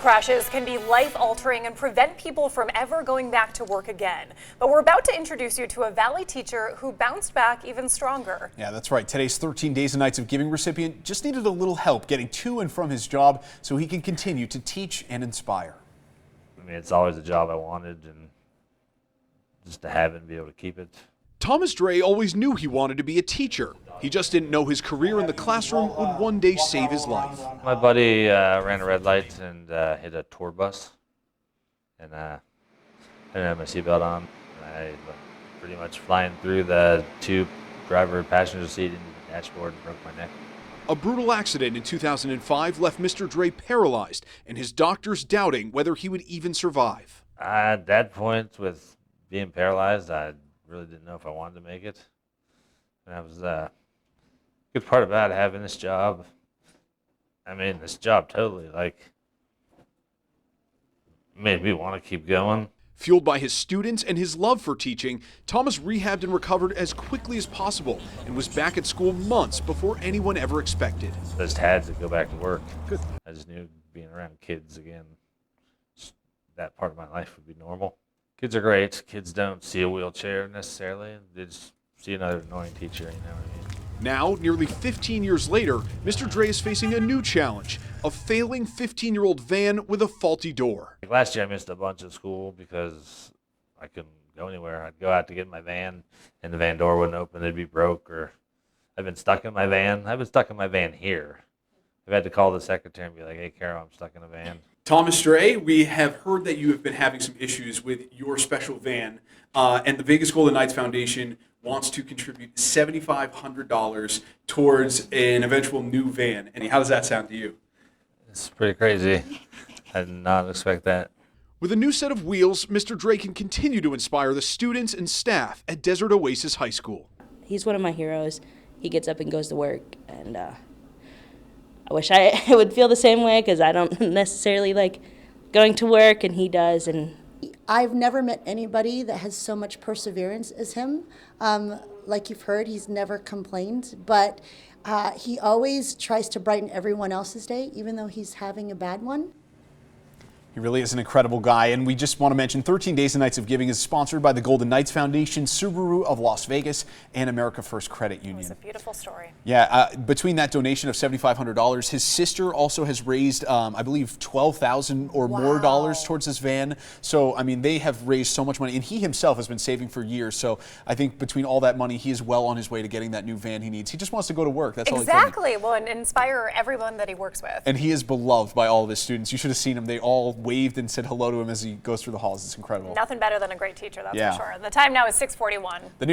crashes can be life-altering and prevent people from ever going back to work again. But we're about to introduce you to a Valley teacher who bounced back even stronger. Yeah, that's right. Today's 13 Days and Nights of Giving recipient just needed a little help getting to and from his job so he can continue to teach and inspire. I mean, it's always a job I wanted, and just to have it and be able to keep it. Thomas Dre always knew he wanted to be a teacher. He just didn't know his career in the classroom would one day save his life. My buddy ran a red light and hit a tour bus, and I didn't have my seatbelt on. I was pretty much flying through the driver passenger seat into the dashboard and broke my neck. A brutal accident in 2005 left Mr. Dre paralyzed and his doctors doubting whether he would even survive. At that point, with being paralyzed, I really didn't know if I wanted to make it. And that was the good part about having this job. I mean, this job totally, made me want to keep going. Fueled by his students and his love for teaching, Thomas rehabbed and recovered as quickly as possible and was back at school months before anyone ever expected. I just had to go back to work. I just knew being around kids again, that part of my life would be normal. Kids are great. Kids don't see a wheelchair necessarily. They just see another annoying teacher, you know what I mean? Now, nearly 15 years later, Mr. Dre is facing a new challenge, a failing 15-year-old van with a faulty door. Last year I missed a bunch of school because I couldn't go anywhere. I'd go out to get my van and the van door wouldn't open, it'd be broke, or I've been stuck in my van. I've been stuck in my van here. I've had to call the secretary and be like, hey, Carol, I'm stuck in a van. Thomas Dre, we have heard that you have been having some issues with your special van, and the Vegas Golden Knights Foundation wants to contribute $7,500 towards an eventual new van. And how does that sound to you? It's pretty crazy. I did not expect that. With a new set of wheels, Mr. Dre can continue to inspire the students and staff at Desert Oasis High School. He's one of my heroes. He gets up and goes to work, and I wish I would feel the same way because I don't necessarily like going to work, and he does. And I've never met anybody that has so much perseverance as him. Like you've heard, he's never complained, but he always tries to brighten everyone else's day, even though he's having a bad one. He really is an incredible guy, and we just want to mention 13 Days and Nights of Giving is sponsored by the Golden Knights Foundation, Subaru of Las Vegas, and America First Credit Union. It was a beautiful story. Yeah, between that donation of $7,500, his sister also has raised, I believe, $12,000 or more dollars towards this van. So, I mean, they have raised so much money, and he himself has been saving for years. So, I think between all that money, he is well on his way to getting that new van he needs. He just wants to go to work. That's all he told me. Exactly. Well, and inspire everyone that he works with. And he is beloved by all of his students. You should have seen him. They all waved and said hello to him as he goes through the halls. It's incredible. Nothing better than a great teacher, that's Yeah. for sure. The time now is 6:41. The new